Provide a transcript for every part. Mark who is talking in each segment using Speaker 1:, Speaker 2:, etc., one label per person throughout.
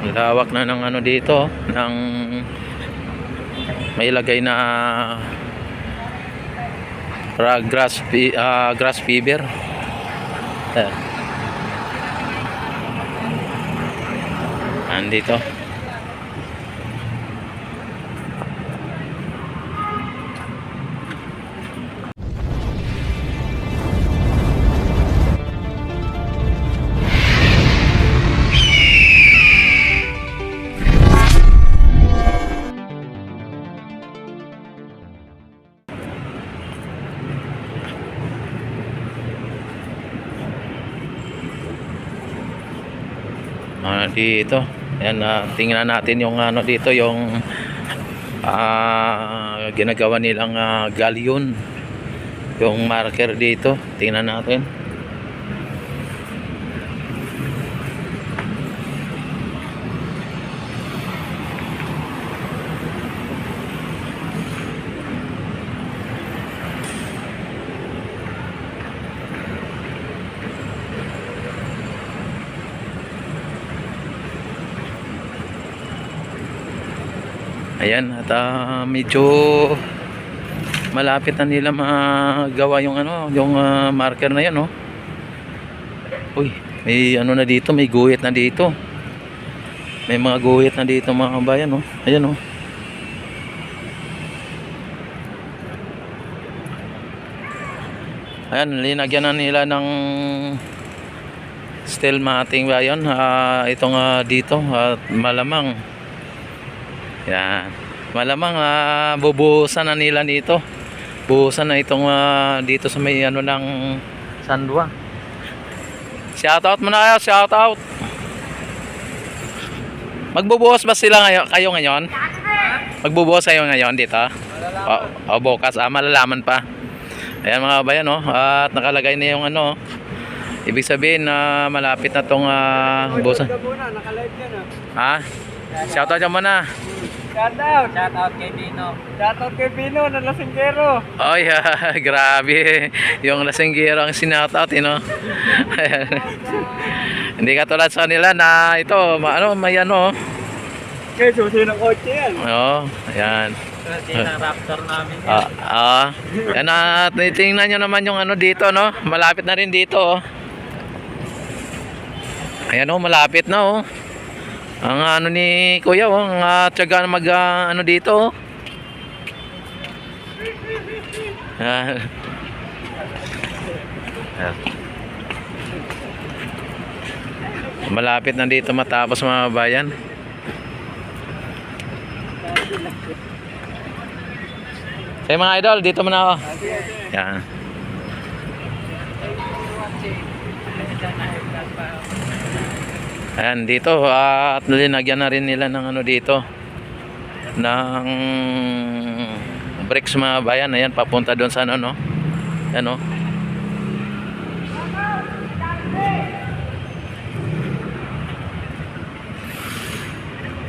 Speaker 1: Lawak na ng ano dito, ng may lagay na grass fever. Andito. Dito. Ayan, tingnan natin yung ano dito, yung ginagawa nilang galleon. Yung marker dito. Tingnan natin. Ayan, at medyo malapit na nila magawa yung ano, yung marker na yan, oh. Uy, may ano na dito, may guhit na dito. May mga guhit na dito mga kabayan, oh. Ayan, oh. Ayan, linagyan na nila ng steel matting ba yun? Itong dito, at malamang yan, malamang bubuhusan na nila dito. Buhusan na itong dito sa may ano ng Sandwa. Shoutout muna kayo, shoutout. Magbubuhos ba sila ngayon, kayo ngayon? Magbubuhos kayo ngayon dito? O bukas, malalaman pa. Ayan mga kabayan, oh. At nakalagay na yung ano. Ibig sabihin na malapit na tong buhusan.
Speaker 2: Naka-live ka na.
Speaker 1: Ha? Shoutout dyan muna.
Speaker 2: Shoutout kay Bino. Shoutout kay Bino ng Lasinggero.
Speaker 1: Oh yeah, grabe. Yung Lasinggero ang sinoutout, no? Hindi katulad sa nila na ito, ano, may ano.
Speaker 2: Kaya susi ng kotse yan.
Speaker 1: Oo, ayan.
Speaker 2: Susi ng Raptor namin
Speaker 1: Yan
Speaker 2: yan.
Speaker 1: tingnan nyo naman yung ano dito, no? Malapit na rin dito, oh. Ayan, oh, malapit na, oh. Ang ano ni Kuya, oh, ang tiyaga na mag ano dito, oh. Malapit na dito matapos mga bayan. Hey mga idol, dito muna ako. Yan. Ayan, dito at linagyan na rin nila ng ano dito ng bricks mga bayan. Ayan, papunta doon sa ano, no? Ayan, no?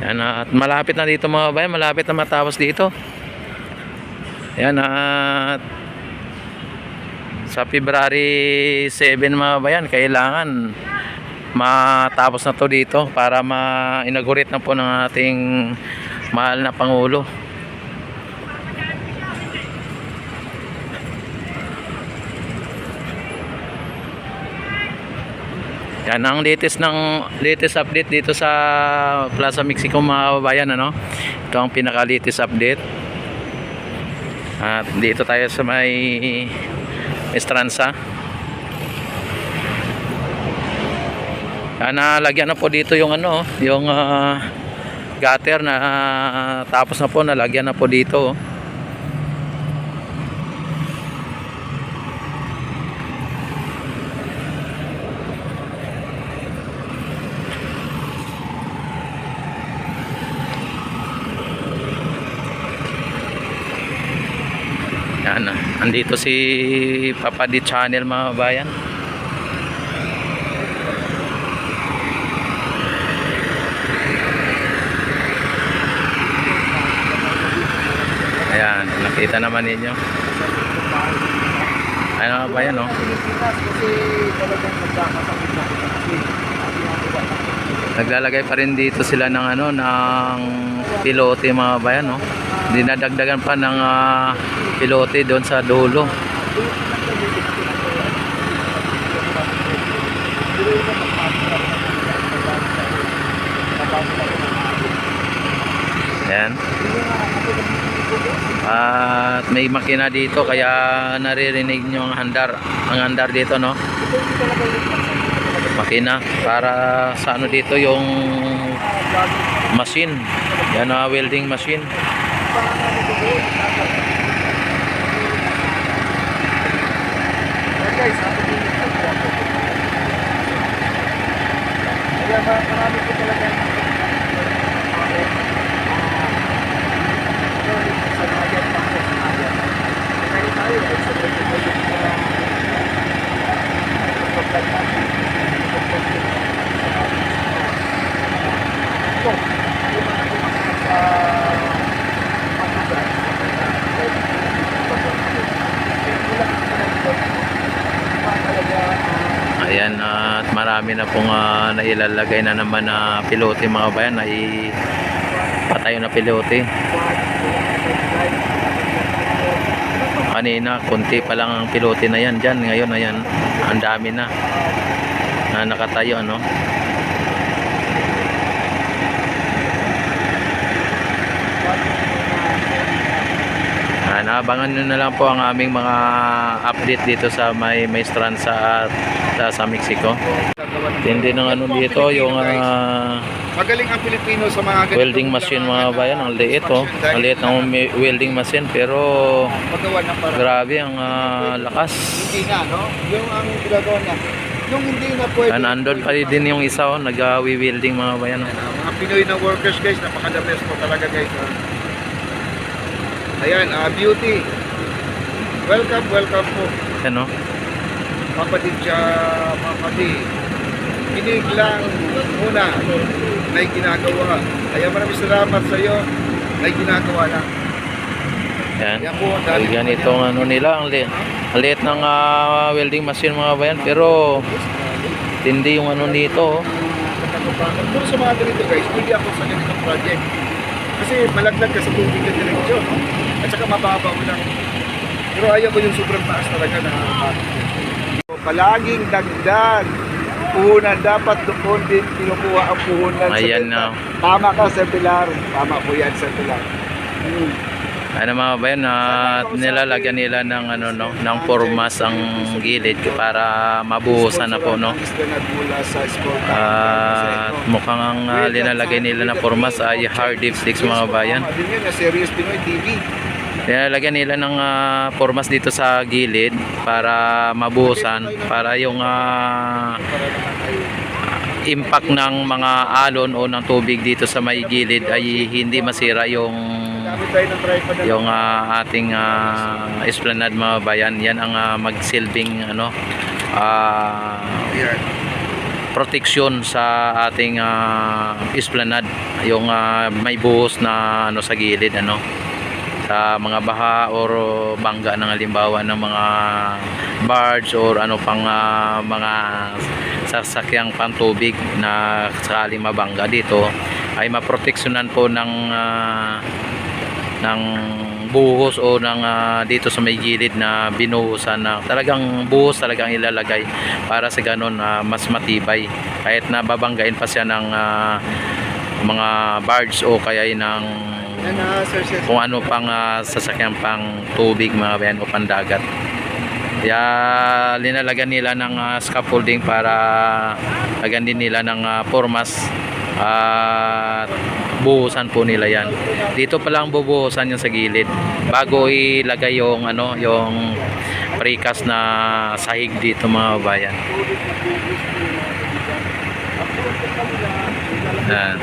Speaker 1: Ayan, at malapit na dito mga bayan, malapit na matapos dito. Ayan, at sa February 7 mga bayan, kailangan matapos na to dito para ma-inaugurate na po ng ating mahal na Pangulo. Yan ang latest update dito sa Plaza Mexico mga kababayan, ano? Ito ang pinaka-latest update. At dito tayo sa may Estranza. Nalagyan na po dito yung ano, yung gutter na tapos na po, nalagyan na po dito. Yan, andito si Papa D Channel mga bayan. Ayan, nakita naman ninyo. Ano ba yan, no?
Speaker 2: Pilipinas kasi talagang nagkakasakit na kasi
Speaker 1: Naglalagay pa rin dito sila ng ano ng pilote mga bayan, no. Dinadagdagan pa ng pilote doon sa dulo. Ayan. At may makina dito kaya naririnig nyo ang handar dito, no. Makina para sa ano dito yung machine. Yan na welding machine.
Speaker 2: Guys, marami po talaga
Speaker 1: Ayan, at marami na pong nailalagay na naman na pilote mga bayan, ay patayo na pilote. Kanina konti pa lang ang pilote na yan dyan, ngayon ayan ang dami na nakatayo, ano. Abangan nyo na lang po ang aming mga update dito sa may Maestranza at sa Mexico. Hindi ng ano dito yung
Speaker 3: magaling ang Pilipino sa mga ganitong
Speaker 1: welding machine mga bayan. Ang liit, oh. Ang liit ng welding machine pero
Speaker 3: paggawa ng parang
Speaker 1: grabe ang lakas.
Speaker 3: hindi na, no? Yung ang ginagawa niya. Yung hindi na pwede.
Speaker 1: Nandun pa din yung isa, oh, nag-welding mga bayan. Oh.
Speaker 3: Mga Pinoy na workers, guys, napaka-the best po talaga, guys. Ayan, beauty. Welcome po.
Speaker 1: Yan, oh.
Speaker 3: Kapatid siya, kapatid. Kinig lang muna na ginagawa. Kaya maraming salamat sa iyo na ginagawa lang.
Speaker 1: Yan.
Speaker 3: Yan po, dahil
Speaker 1: Ganito ang ano nila, ang liit ng welding machine mga bayan, pero tindi yung ano nito, oh.
Speaker 3: Puro sa mga ganito, guys, hindi ako sa ganitong project. Kasi malaglag ka sa tubig na direksyon, no? At saka mababaw lang. Pero ayaw ko yung sobrang taas talaga na palaging dagdag. Puhunan, dapat doon din kinukuha ang puhunan
Speaker 1: Ayan
Speaker 3: sa
Speaker 1: na.
Speaker 3: Tama ka, Sir Pilar. Tama po yan, Sir Pilar.
Speaker 1: Ano mga bayan, nilalagyan nila ng ano, no, ng formas ang gilid para mabuhusan na po, no. At mukhang ang linalagay nila na formas ay hard dip sticks mga bayan.
Speaker 3: Din yun, na Serious Pinoy TV.
Speaker 1: Nilalagyan nila ng formas dito sa gilid para mabuhusan, para yung impact ng mga alon o ng tubig dito sa may gilid ay hindi masira yung ating esplanade mga bayan. Yan ang magsilbing ano, proteksyon sa ating esplanade, yung may buhos na ano sa gilid, ano, sa mga baha or bangga ng halimbawa ng mga barge or ano pang mga sasakyang pantubig na sakaling mabangga dito, ay maproteksyonan po ng buhos o ng dito sa may gilid na binuhusan, na talagang buhos talagang ilalagay para sa ganun mas matibay kahit na babanggain pa siya ng mga barge o kaya ng kung ano pang sasakyan pang tubig mga bayan o pandagat. Kaya linalagyan nila ng scaffolding para lagyan din nila ng formas at buhusan po nila yan. Dito pa lang bubuhusan yung sa gilid bago ilagay yung ano, yung precast na sahig dito mga bayan. Yan.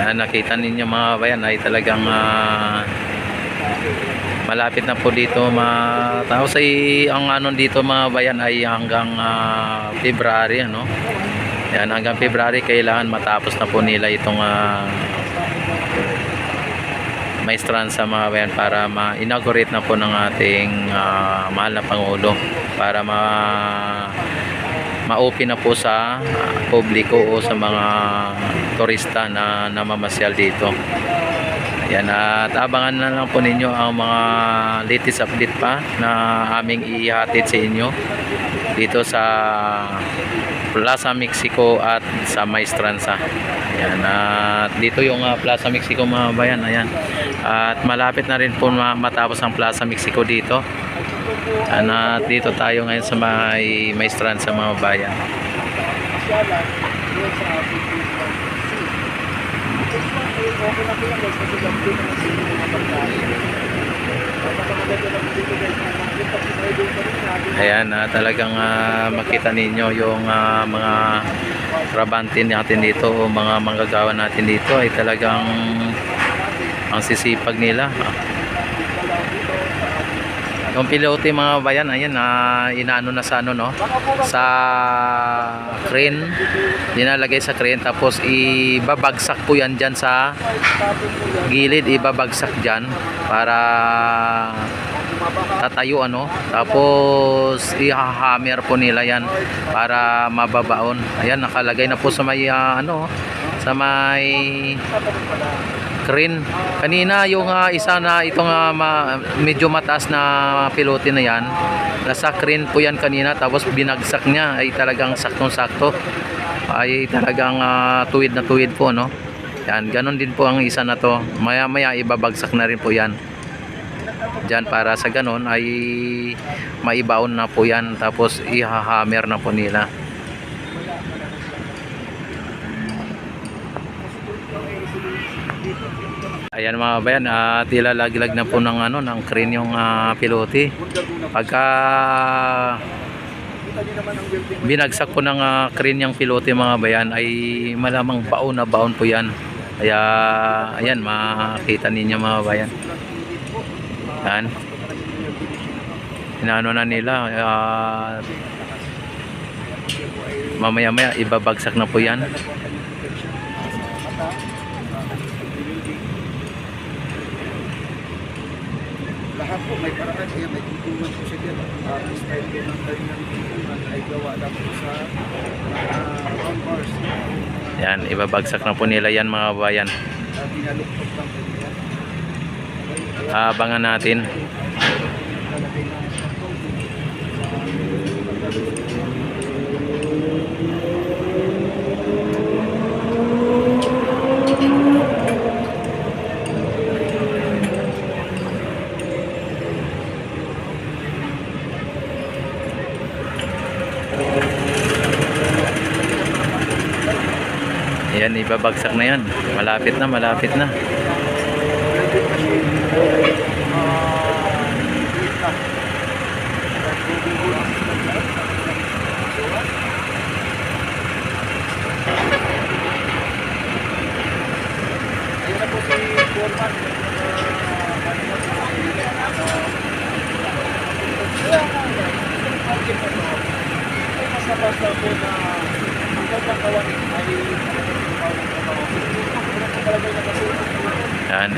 Speaker 1: Nakita ninyo mga bayan ay talagang malapit na po dito matapos. Ay ang ano dito mga bayan ay hanggang February, ano. Yan, hanggang February kailangan matapos na po nila itong Maestranza mga bayan para ma-inaugurate na po ng ating mahal na Pangulo para ma-open na po sa publiko o sa mga turista na namamasyal dito. Ayan, at abangan na lang po ninyo ang mga latest update pa na aming ihatid sa inyo dito sa Plaza Mexico at sa Maestranza. Ayan, at dito yung Plaza Mexico mga bayan. Ayan. At malapit na rin po matapos ang Plaza Mexico dito. At dito tayo ngayon sa Maestranza mga bayan. Ayan, talagang makita ninyo yung mga trabante natin dito o mga manggagawa natin dito ay talagang ang sisipag nila. Yung pilote mga bayan, ayan, inaano na sa ano, no? Sa crane, dinalagay sa crane, tapos ibabagsak po yan dyan sa gilid, ibabagsak dyan para tatayo, ano, tapos ihahammer po nila yan para mababaon. Ayan, nakalagay na po sa may ano, sa may crane. Kanina yung isa na itong medyo mataas na pilote na yan, nasa crane po yan kanina, tapos binagsak niya, ay talagang saktong sakto, ay talagang tuwid na tuwid po, no? Yan, ganon din po ang isa na to, maya maya ibabagsak na rin po yan dyan para sa ganon ay maibaon na po yan, tapos ihahammer na po nila. Ayan mga bayan, at ilalaglag na po ng ano, ng crane yung pilote. Pagka binagsak po ng crane yung pilote mga bayan, ay malamang baon na baon po yan. Kaya ayan, makita ninyo mga bayan. Yan, inaano na nila, mamaya maya ibabagsak na po yan.
Speaker 3: Lahat po may paraan, kaya may tutunan po siya dyan. Style po ng kanyang tutunan ay gawa lang po sa round bars.
Speaker 1: Yan, ibabagsak na po nila yan mga bayan.
Speaker 3: Pinaluktot lang po niya.
Speaker 1: Abangan natin. Ayan, ibabagsak na yan. Malapit na, malapit na.
Speaker 3: Ayun na po si Foreman. Basta po na ang gagawin ay
Speaker 1: yan,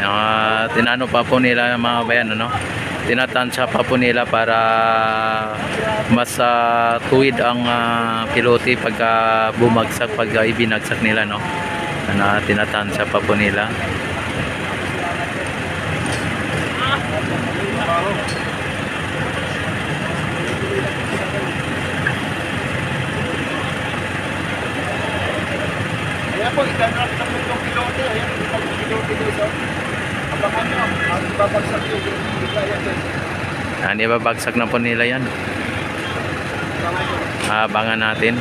Speaker 1: tinano pa po nila mga bayan, ano? Tinatansya pa po nila para mas tuwid ang pilote pagka bumagsak, pagka ibinagsak nila, no? Tinatansya pa po nila.
Speaker 3: Ayan po, itanap na po itong pilote. Ayan, itong pilote dito. Abangan nyo, ang babagsak yung bigaya dyan.
Speaker 1: Yan, ibabagsak na po nila yan.
Speaker 3: Abangan nyo.
Speaker 1: Abangan natin.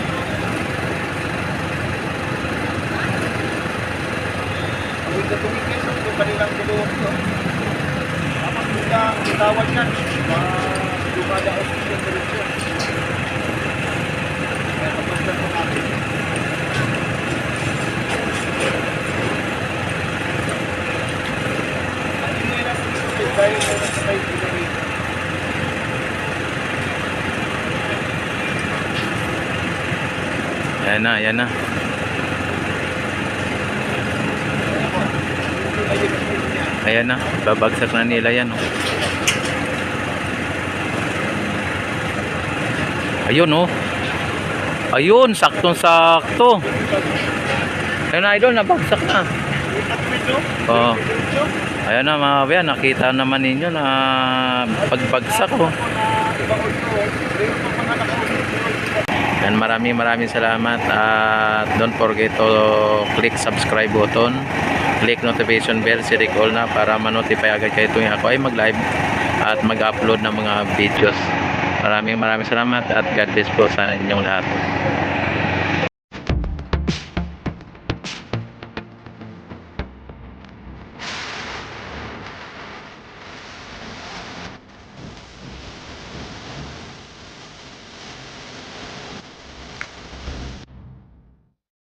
Speaker 3: Ang ito tumikis, itong kanilang pilote. Tapos biglang tawag yan. Dumadaos yung direksyon. Ayan, tapos na po natin. Dahil mo na sa kayo pinari.
Speaker 1: Ayan na, ayan na. Ayan na, babagsak na nila yan. Oh. Ayun oh. Ayun, saktong-sakto. Ayun na idol, nabagsak na. Oh. Ayan na mga kabayan, nakita naman ninyo na pagbagsak oh. And maraming salamat at don't forget to click subscribe button, click notification bell, si all na para ma-notify agad kayo tuwing ako ay mag-live at mag-upload ng mga videos. Maraming salamat at God bless po sa inyong lahat.